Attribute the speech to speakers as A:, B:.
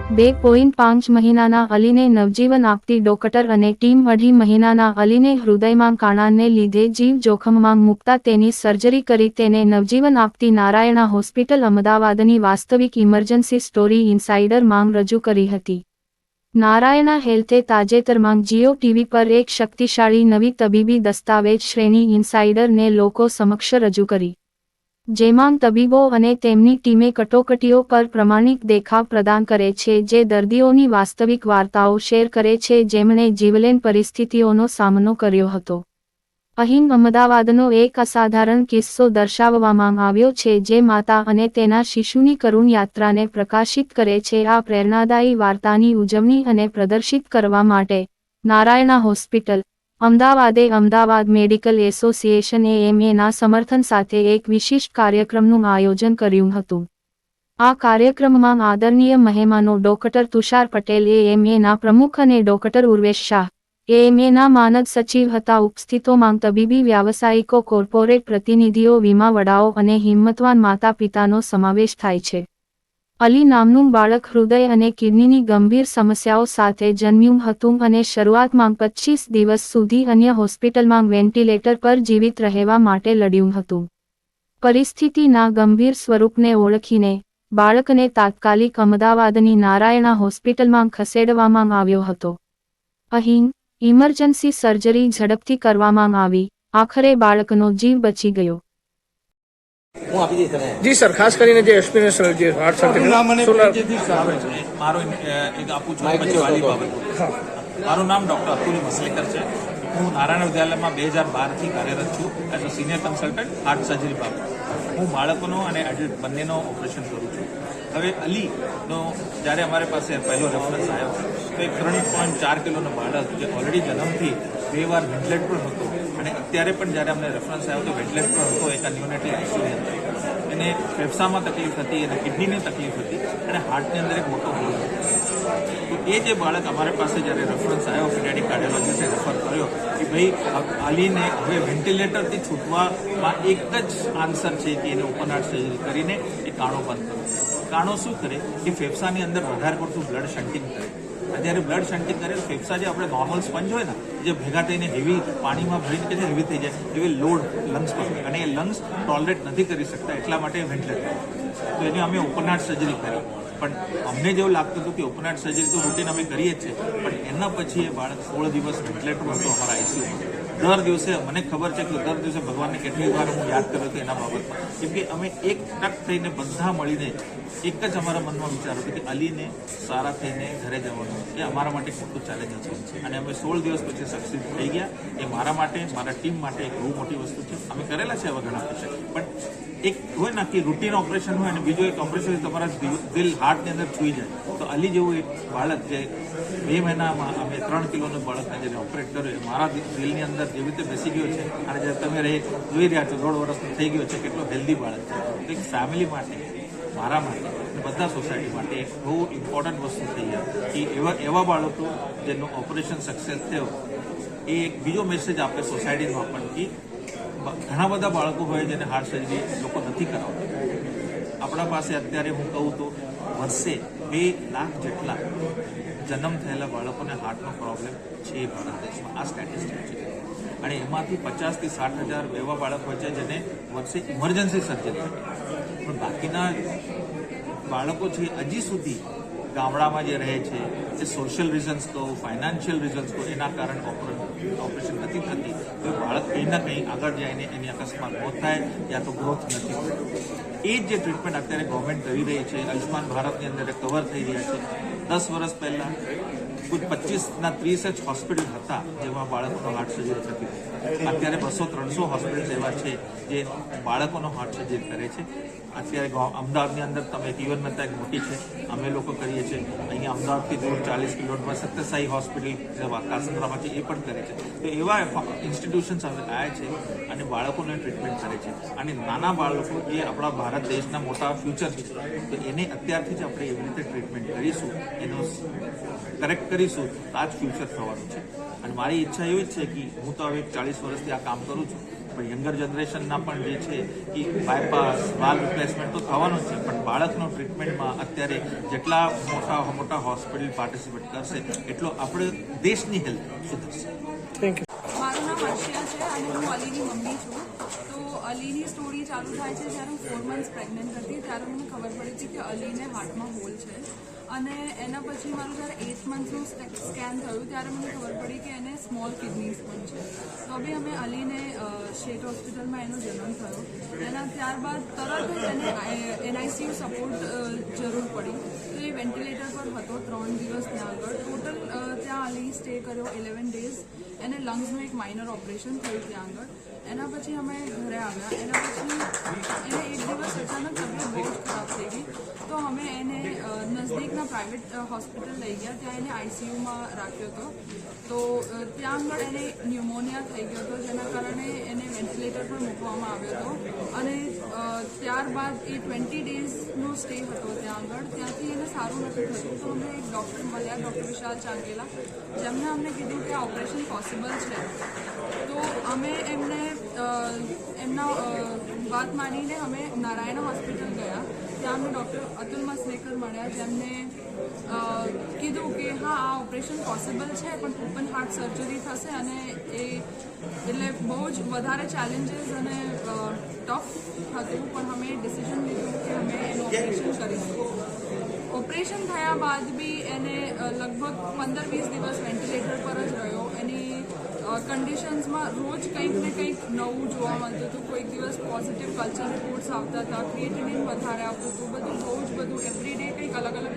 A: 2.5 મહિનાના અલીને નવજીવન આપતી ડોક્ટર અને ટીમ 2.5 મહિનાના અલીને હૃદયમાં કાણાને લીધે જીવ જોખમમાં મૂકતા તેની સર્જરી કરી તેને નવજીવન આપતી નારાયણા હોસ્પિટલ અમદાવાદની વાસ્તવિક ઇમરજન્સી સ્ટોરી ઇનસાઇડર માંગ રજૂ કરી હતી। નારાયણા હેલ્થે તાજેતરમાં જીઓ ટીવી પર એક શક્તિશાળી નવી તબીબી દસ્તાવેજ શ્રેણી ઇનસાઇડરને લોકો સમક્ષ રજૂ કરી, જેમાં તબીબો અને તેમની ટીમે કટોકટીઓ પર પ્રમાણિક દેખાવ પ્રદાન કરે છે, જે દર્દીઓની વાસ્તવિક વાર્તાઓ શેર કરે છે જેમણે જીવલેણ પરિસ્થિતિઓનો સામનો કર્યો હતો। અહીં અમદાવાદનો એક અસાધારણ કિસ્સો દર્શાવવામાં આવ્યો છે જે માતા અને તેના શિશુની કરુણ યાત્રાને પ્રકાશિત કરે છે। આ પ્રેરણાદાયી વાર્તાની ઉજવણી અને પ્રદર્શિત કરવા માટે નારાયણા હોસ્પિટલ, અમદાવાદે અમદાવાદ મેડિકલ એસોસિએશન AMA ના સમર્થન સાથે એક વિશિષ્ટ કાર્યક્રમનું આયોજન કર્યું હતું। આ કાર્યક્રમમાં આદરણીય મહેમાનો ડોક્ટર તુષાર પટેલ AMA ના પ્રમુખ અને ડોક્ટર ઉર્વેશ શાહ AMA ના માનદ સચિવ હતા। ઉપસ્થિતોમાં તબીબી વ્યાવસાયિકો, કોર્પોરેટ પ્રતિનિધિઓ, વીમા વડાઓ અને હિંમતવાન માતા પિતાનો સમાવેશ થાય છે। અલી નામનું બાળક હૃદય અને કિડનીની ગંભીર સમસ્યાઓ સાથે જન્મ્યું હતું અને શરૂઆતમાં 25 દિવસ સુધી અન્ય હોસ્પિટલમાં વેન્ટિલેટર પર જીવિત રહેવા માટે લડ્યું હતું। પરિસ્થિતિના ગંભીર સ્વરૂપને ઓળખીને બાળકને તાત્કાલિક અમદાવાદની નારાયણા હોસ્પિટલમાં ખસેડવામાં આવ્યો હતો। અહીં ઇમરજન્સી સર્જરી ઝડપથી કરવામાં આવી, આખરે બાળકનો જીવ બચી ગયો।
B: जी सर, खास કરીને જે એક્સપિરિયન્સ જે હાર્ટ સર્જરી
C: મારું નામ ડોક્ટર અતુલ મસલેકર છે। હું નારાયણ વિદ્યાલયમાં 2012થી કાર્યરત છું as a senior consultant heart surgery બાબત। હું બાળકોનો અને એડલ્ટ બંનેનો ઓપરેશન કરું છું। હવે અલીનો જ્યારે અમારી પાસે પહેલો રેફરન્સ આવ્યો તો એક 3.4 કિલોનો બાળક જે ઓલરેડી જન્મથી 2 વાર વેન્ટિલેટર પર હતો અને અત્યારે પણ જ્યારે અમને રેફરન્સ આવ્યો તો વેન્ટિલેટર પર હતો, એક ન્યુનેટલ આઈસીયુની અંદર। એને ફેફસામાં તકલીફ હતી, એને કિડનીની તકલીફ હતી અને હાર્ટની અંદર એક મોટો હોલ હતો। તો એ જે બાળક અમારી પાસે જ્યારે રેફરન્સ આવ્યો, પીડિયાટ્રિક કાર્ડિયોલોજીસ્ટે રેફર કર્યો કે ભાઈ અલીને હવે વેન્ટિલેટરથી છૂટવામાં એક જ આન્સર છે કે એને ઓપન હાર્ટ સર્જરી કરીને એ કાણો બંધ કરો। કાણો શું કરે કે ફેફસાની અંદર વધારે પડતું બ્લડ શન્ટિંગ કરે। જ્યારે બ્લડ શન્ટિંગ કરે તો ફેફસા જે આપણે નોર્મલ સ્પંજ હોય ને, જે ભેગા થઈને હેવી પાણીમાં ભરીને કે હેવી થઈ જાય, એવી લોડ લંગ્સ પર અને એ લંગ્સ ટોલરેટ નથી કરી શકતા, એટલા માટે વેન્ટિલેટર। તો એની અમે ઓપન હાર્ટ સર્જરી કરી, પણ અમને જેવું લાગતું હતું કે ઓપન હાર્ટ સર્જરી તો રૂટીન અમે કરીએ જ છે, પણ એના પછી એ બાળક 16 દિવસ વેન્ટિલેટર હતો અમારા આઈસીયુમાં। દર દિવસે મને ખબર છે કે દર દિવસે ભગવાનને કેટલી વાર હું યાદ કર્યો હતો એના બાબતમાં, કેમ કે અમે એક ટક થઈને બધા મળીને એક જ અમારા મનમાં વિચાર હતો કે અલીને સારા થઈને ઘરે જવાનું એ અમારા માટે મોટું ચેલેન્જ છે અને અમે 16 દિવસ પછી સક્સીડ થઈ ગયા। એ મારા માટે, મારા ટીમ માટે એક બહુ મોટી વસ્તુ છે। અમે કરેલા છે હવે ઘણા પેશન્ટ, પણ એક હોય ને કે રૂટીન ઓપરેશન હોય અને બીજું એક ઓપરેશન તમારા દિલ હાર્ટની અંદર છૂઈ જાય, તો અલી જેવું એક બાળક જે 2 મહિનામાં અમે 3 કિલોનું બાળકને જેને ઓપરેટ કર્યો એ મારા દિલની અંદર જેવી રીતે બેસી ગયો છે અને જ્યારે તમે જોઈ રહ્યા છો 1.5 વર્ષનો થઈ ગયો છે, કેટલો હેલ્ધી બાળક છે। તો એક ફેમિલી માટે, મારા માટે અને બધા સોસાયટી માટે એક બહુ ઇમ્પોર્ટન્ટ વસ્તુ થઈ ગયા કે એવા બાળકો જેનું ઓપરેશન સક્સેસ થયો એ એક બીજો મેસેજ આપે સોસાયટીમાં પણ કે ઘણા બધા બાળકો હોય જેને હાર્ટ સર્જરી લોકો નથી કરાવતા। આપણા પાસે અત્યારે હું કહું તો વર્ષે 2 લાખ જેટલા જન્મ થયેલા બાળકોને હાર્ટનો પ્રોબ્લેમ છે ભારત દેશમાં, આ સ્ટેટિસ્ટિક છે। અને એમાંથી 50,000 થી 60,000 એવા બાળક હોય છે જેને વર્ષે ઇમરજન્સી સર્જરી થાય, પણ બાકીના બાળકો છે હજી સુધી ગામડામાં જે રહે છે, જે સોશિયલ રીઝન્સ કહો, ફાઇનાન્શિયલ રીઝન્સ કહો, એના કારણે ઓપરેશન નથી થતી, તો બાળક કંઈ ના કંઈ આગળ જઈને એની અકસ્માત મોત થાય યા તો ગ્રોથ નથી થતી। એ જ જે ટ્રીટમેન્ટ અત્યારે ગવર્મેન્ટ કરી રહી છે, આયુષ્માન ભારતની અંદર કવર થઈ રહ્યા છે। 10 વર્ષ પહેલાં કુલ 25 ના 30 જ હોસ્પિટલ હતા જેમાં બાળકોનો હાર્ટ સર્જરી થતી હતી। અત્યારે 200-300 હોસ્પિટલ એવા છે જે બાળકોનો હાર્ટ સર્જરી કરે છે। અત્યારે અમદાવાદની અંદર તમે જીવન મહેતા એક મોટી છે, અમે લોકો કરીએ છીએ। અહીંયા અમદાવાદથી દૂર 40 કિલોમીટર સત્યસાઈ હોસ્પિટલ કાસંદ્રામાં છે, એ પણ કરે છે। તો એવા ઇન્સ્ટિટ્યુશન્સ હવે આવ્યા છે અને બાળકોને ટ્રીટમેન્ટ કરે છે અને નાના બાળકો એ આપણા ભારત દેશના મોટા ફ્યુચર છે, તો એને અત્યારથી જ આપણે એવી રીતે ટ્રીટમેન્ટ કરીશું, એનો કરેક્ટ કરીશું તો આ જ ફ્યુચર થવાનું છે। અને મારી ઈચ્છા એવી જ છે કે હું તો હવે 40 વર્ષથી આ કામ કરું છું, યંગર જનરેશનના પણ જે છે એ બાયપાસ વાલ રિપ્લેસમેન્ટ તો થવાનું જ છે, પણ બાળકનો ટ્રીટમેન્ટમાં અત્યારે જેટલા મોટા હોસ્પિટલ પાર્ટિસિપેટ કરશે એટલો આપણે દેશની હેલ્થ સુધરશે.
B: Thank you.
D: મારું નામ હર્ષિયા છે અને હું અલીની મમ્મી છું. તો અલીની સ્ટોરી ચાલુ થાય છે જ્યારે હું 4 મંથ્સ પ્રેગ્નન્ટ હતી ત્યારે મને ખબર પડી હતી કે અલીને હાર્ટમાં હોલ છે. અને એના પછી મારું જ્યારે 8 મંથનું સ્કેન થયું ત્યારે મને ખબર પડી કે એને સ્મોલ કિડનીઝ પણ છે. તો બી અમે અલીને શેઠ હોસ્પિટલમાં એનો જન્મ થયો. એના ત્યારબાદ તરત જ એને NICU સપોર્ટ જરૂર પડી. તો એ વેન્ટિલેટર પર હતો 3 દિવસ ત્યાં આગળ. ટોટલ ત્યાં અલી સ્ટે કર્યો 11 ડેઝ. એને લંગ્સનું એક માઇનર ઓપરેશન થયું ત્યાં આગળ. એના પછી અમે ઘરે આવ્યા. એના પછી એને એક દિવસ અચાનક તબિયત બહુ જ ખરાબ થઈ ગઈ. તો અમે એને નજદીકના પ્રાઇવેટ હોસ્પિટલ લઈ ગયા. ત્યાં એને ICUમાં રાખ્યો હતો. તો ત્યાં આગળ એને ન્યુમોનિયા થઈ ગયો હતો, જેના કારણે એને વેન્ટિલેટર પર મૂકવામાં આવ્યો હતો. અને ત્યારબાદ એ 20 ડેઝનો સ્ટે હતો ત્યાં આગળ. ત્યાંથી એને સારું નથી થતું. તો અમને એક ડૉક્ટર મળ્યા, ડૉક્ટર વિશાલ ચાંગેલા, જેમને અમને કીધું કે આ ઓપરેશન પોસિબલ છે. તો અમે એમને એમના વાત માનીને અમે નારાયણ હોસ્પિટલ ગયા. ત્યાં અમને ડૉક્ટર અતુલ મસલેકર મળ્યા, જેમને કીધું કે હા આ ઓપરેશન પોસિબલ છે, પણ ઓપન હાર્ટ સર્જરી થશે અને એ એટલે બહુ જ વધારે ચેલેન્જીસ અને ટફ હતું. પણ અમે ડિસિઝન લીધું કે અમે એનું ઓપરેશન કરીશું. ઓપરેશન થયા બાદ બી એને લગભગ 15-20 દિવસ વેન્ટિલેટર પર જ રહ્યો. એની કન્ડિશન્સમાં રોજ કંઈક ને કંઈક નવું જોવા મળતું હતું. કોઈક દિવસ પોઝિટિવ કલ્ચર રિપોર્ટ્સ આવતા હતા, ક્રિએટિનિન વધારે આવતું હતું, બધું બહુ જ બધું એવરીડે કંઈક અલગ અલગ